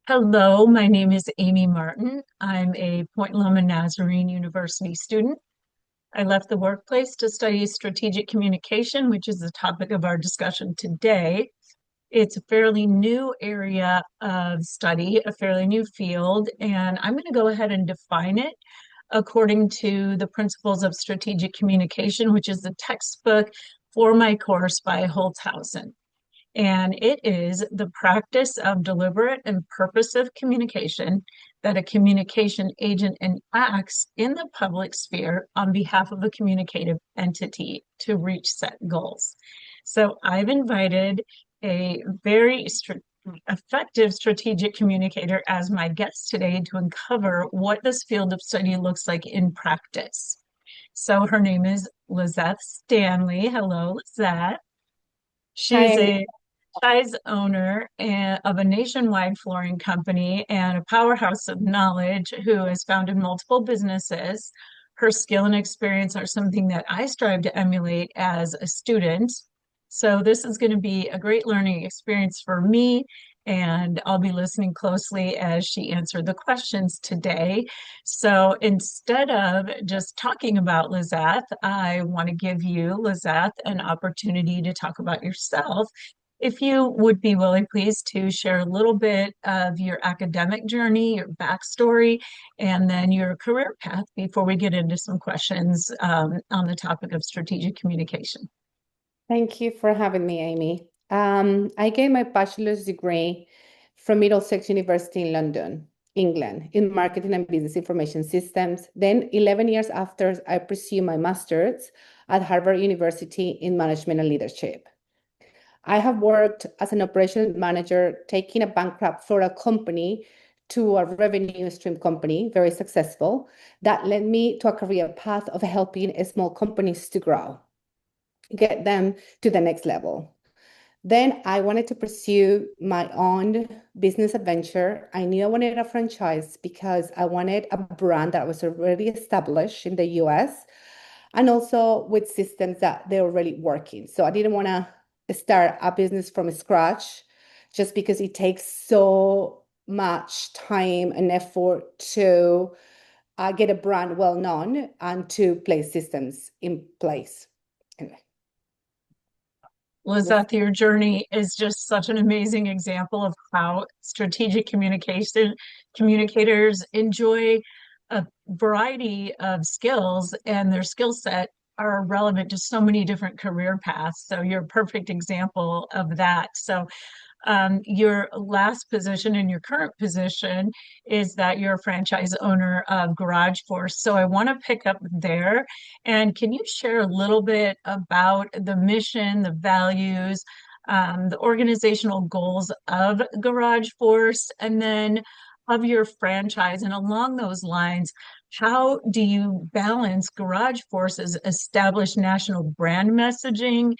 Hello, my name is Amy Martin. I'm a Point Loma Nazarene University student. I left the workplace to study strategic communication, which is the topic of our discussion today. It's a fairly new area of study, a fairly new field, and I'm going to go ahead and define it according to the principles of strategic communication, which is the textbook for my course by Holtzhausen. And it is the practice of deliberate and purposive communication that a communication agent enacts in the public sphere on behalf of a communicative entity to reach set goals. So I've invited a very effective strategic communicator as my guest today to uncover what this field of study looks like in practice. So her name is Lizeth Stanley. Hello, Lizeth. Hi, She's a owner of a nationwide flooring company and a powerhouse of knowledge who has founded multiple businesses. Her skill and experience are something that I strive to emulate as a student. So this is going to be a great learning experience for me, and I'll be listening closely as she answered the questions today. So instead of just talking about Lizeth, I want to give you, Lizeth, an opportunity to talk about yourself. If you would be willing, please, to share a little bit of your academic journey, your backstory, and then your career path before we get into some questions on the topic of strategic communication. thank you for having me, Amy. I gained my bachelor's degree from Middlesex University in London, England, in marketing and business information systems. Then, 11 years after, I pursued my master's at Harvard University in management and leadership. I have worked as an operations manager, taking a bankrupt Florida company to a revenue stream company, very successful. That led me to a career path of helping small companies to grow, get them to the next level. Then I wanted to pursue my own business adventure. I knew I wanted a franchise because I wanted a brand that was already established in the US and also with systems that they're already working. So I didn't want to start a business from scratch just because it takes so much time and effort to get a brand well known and to place systems in place. Anyway. Lizette, your journey is just such an amazing example of how strategic communication communicators enjoy a variety of skills, and their skill set are relevant to so many different career paths. So you're a perfect example of that. So your last position and your current position is that you're a franchise owner of Garage Force. So I want to pick up there. And can you share a little bit about the mission, the values, the organizational goals of Garage Force, and then of your franchise? And along those lines, how do you balance Garage Force's established national brand messaging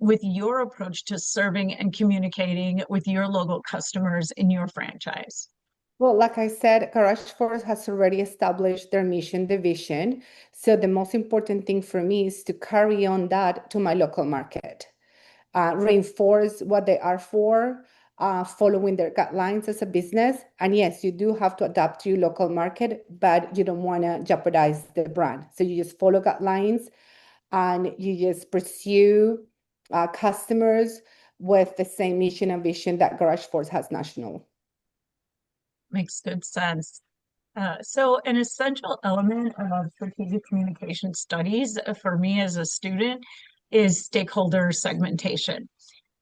with your approach to serving and communicating with your local customers in your franchise? Well, like I said, Garage Force has already established their mission, the vision. So the most important thing for me is to carry on that to my local market, reinforce what they are for, following their guidelines as a business. And yes, you do have to adapt to your local market, but you don't want to jeopardize the brand. So you just follow guidelines and you just pursue customers with the same mission and vision that Garage Force has national. Makes good sense. So, an essential element of strategic communication studies for me as a student is stakeholder segmentation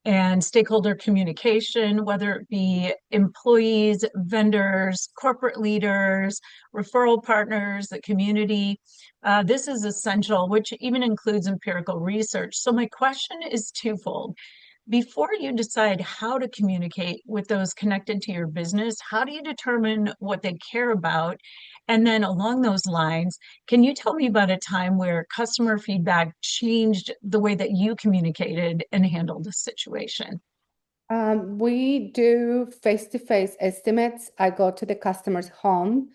and stakeholder communication, whether it be employees, vendors, corporate leaders, referral partners, the community. This is essential, which even includes empirical research. So, my question is twofold. Before you decide how to communicate with those connected to your business, how do you determine what they care about? And then along those lines, can you tell me about a time where customer feedback changed the way that you communicated and handled the situation? We do face-to-face estimates. I go to the customer's home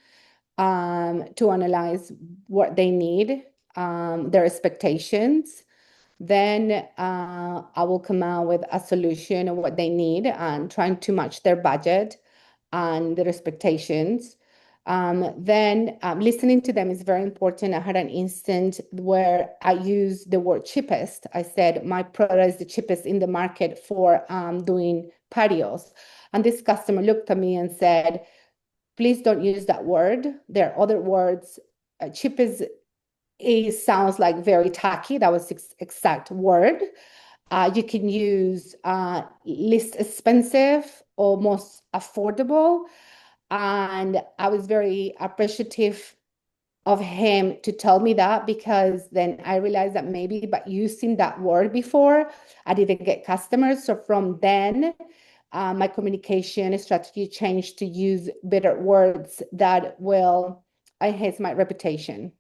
to analyze what they need, their expectations. Then I will come out with a solution of what they need and trying to match their budget. and their expectations. Then listening to them is very important. I had an instant where I used the word cheapest. I said, my product is the cheapest in the market for doing patios. And this customer looked at me and said, please don't use that word. There are other words. Cheapest, it sounds like very tacky. That was the exact word. You can use least expensive or most affordable. And I was very appreciative of him to tell me that, because then I realized that maybe by using that word before, I didn't get customers. So from then, my communication strategy changed to use better words that will enhance my reputation.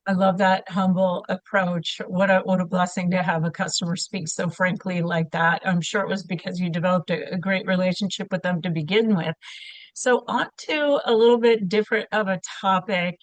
I love that humble approach. What a blessing to have a customer speak so frankly like that. I'm sure it was because you developed a great relationship with them to begin with. So on to a little bit different of a topic.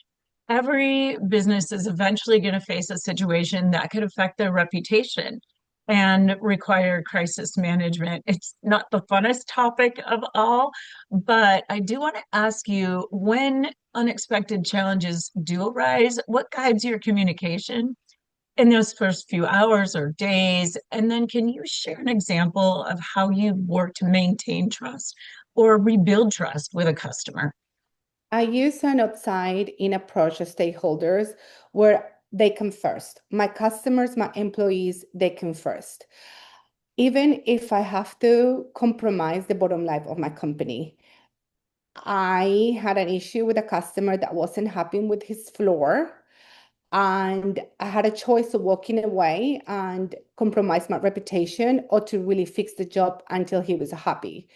Every business is eventually going to face a situation that could affect their reputation and require crisis management. It's not the funnest topic of all, but I do want to ask you, when unexpected challenges do arise, what guides your communication in those first few hours or days? And then can you share an example of how you work to maintain trust or rebuild trust with a customer? I use an outside-in approach to stakeholders where they come first. My customers, my employees, they come first. Even if I have to compromise the bottom line of my company. I had an issue with a customer that wasn't happy with his floor, and I had a choice of walking away and compromise my reputation or to really fix the job until he was happy.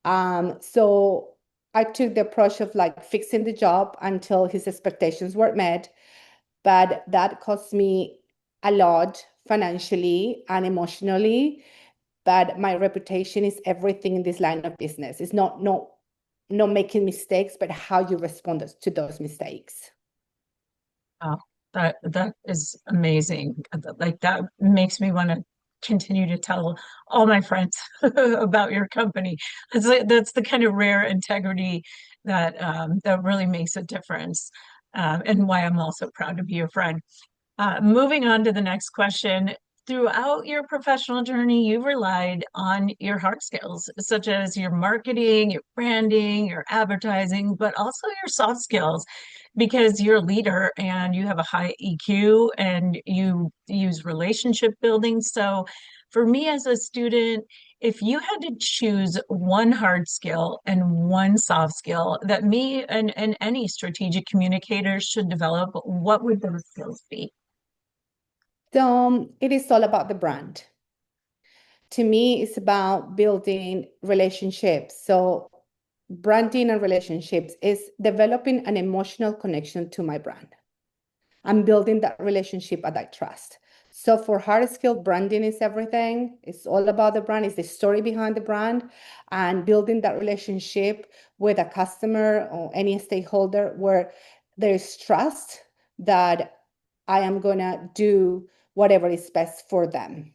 So I took the approach of like fixing the job until his expectations were met, but that cost me a lot financially and emotionally. But my reputation is everything in this line of business. It's not making mistakes, but how you respond to those mistakes. Oh, that is amazing. Like that makes me want to continue to tell all my friends about your company. That's the kind of rare integrity that really makes a difference, and why I'm also proud to be your friend. Moving on to the next question. Throughout your professional journey, you've relied on your hard skills, such as your marketing, your branding, your advertising, but also your soft skills, because you're a leader and you have a high EQ and you use relationship building. So, for me as a student, if you had to choose one hard skill and one soft skill that me and any strategic communicator should develop, what would those skills be? So it is all about the brand. To me, it's about building relationships. So branding and relationships is developing an emotional connection to my brand. I'm building that relationship and that trust. So for hard skill, branding is everything. It's all about the brand, it's the story behind the brand, and building that relationship with a customer or any stakeholder where there's trust that I am gonna do whatever is best for them.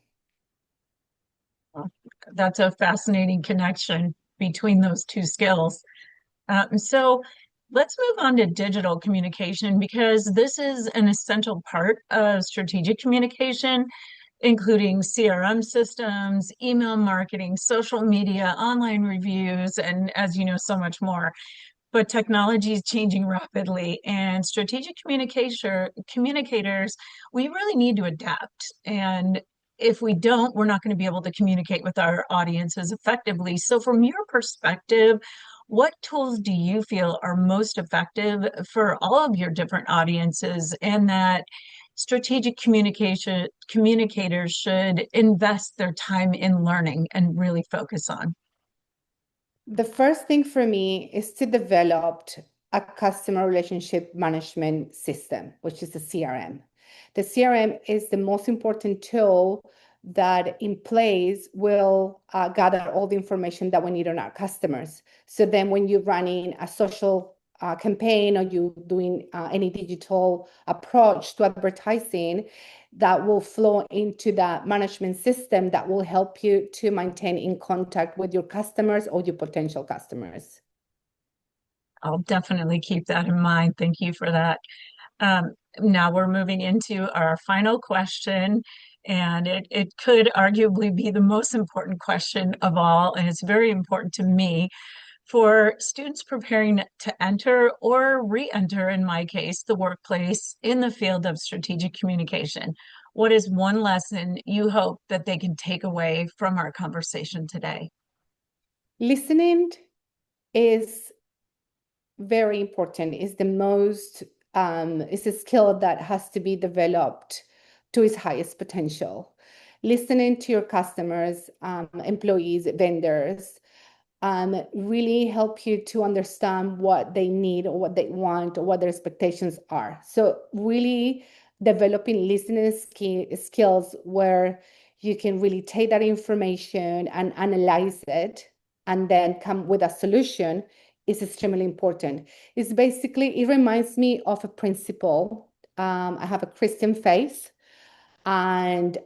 That's a fascinating connection between those two skills. So let's move on to digital communication, because this is an essential part of strategic communication, including CRM systems, email marketing, social media, online reviews, and as you know, so much more. But technology is changing rapidly, and strategic communicators, we really need to adapt. And if we don't, we're not going to be able to communicate with our audiences effectively. So, from your perspective, what tools do you feel are most effective for all of your different audiences, and that strategic communication communicators should invest their time in learning and really focus on? The first thing for me is to develop a customer relationship management system, which is the CRM. The CRM is the most important tool that in place will gather all the information that we need on our customers. So then when you're running a social campaign or you're doing any digital approach to advertising, that will flow into that management system that will help you to maintain in contact with your customers or your potential customers. I'll definitely keep that in mind. Thank you for that. Now we're moving into our final question, and it could arguably be the most important question of all, and it's very important to me for students preparing to enter or re-enter, in my case, the workplace in the field of strategic communication. What is one lesson you hope that they can take away from our conversation today? Listening is very important. It's the most, it's a skill that has to be developed to its highest potential. Listening to your customers, employees, vendors, really help you to understand what they need or what they want or what their expectations are. So really developing listening skills where you can really take that information and analyze it and then come with a solution is extremely important. It's basically, it reminds me of a principle. I have a Christian faith, and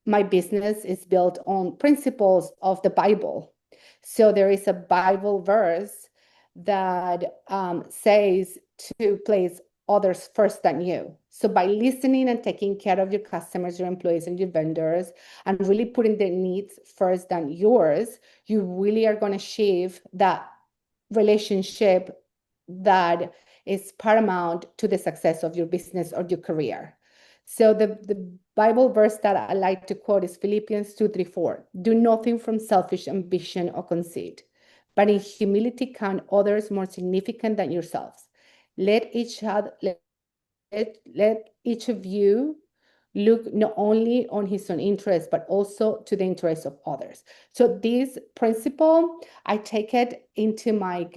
my business is built on principles of the Bible. So there is a Bible verse that says to place others first than you. So by listening and taking care of your customers, your employees, and your vendors, and really putting their needs first than yours, you really are going to achieve that relationship that is paramount to the success of your business or your career. So the Bible verse that I like to quote is Philippians 2:3-4. Do nothing from selfish ambition or conceit, but in humility count others more significant than yourselves. Let each of you look not only on his own interest, but also to the interests of others. So this principle, I take it into my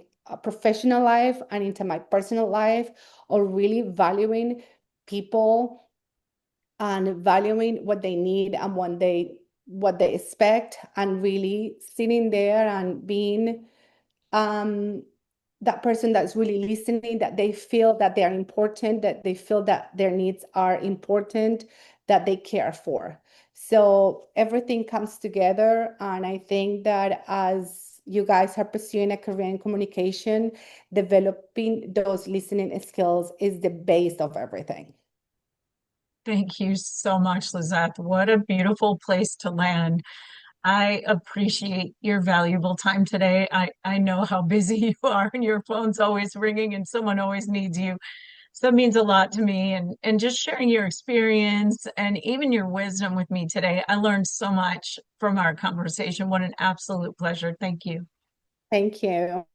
professional life and into my personal life, or really valuing people and valuing what they need and what they expect, and really sitting there and being that person that's really listening, that they feel that they are important, that they feel that their needs are important, that they care for. So everything comes together, and I think that as you guys are pursuing a career in communication, developing those listening skills is the base of everything. Thank you so much, Lizeth. What a beautiful place to land. I appreciate your valuable time today. I know how busy you are and your phone's always ringing and someone always needs you. So that means a lot to me. And just sharing your experience and even your wisdom with me today. I learned so much from our conversation. What an absolute pleasure. Thank you. Thank you.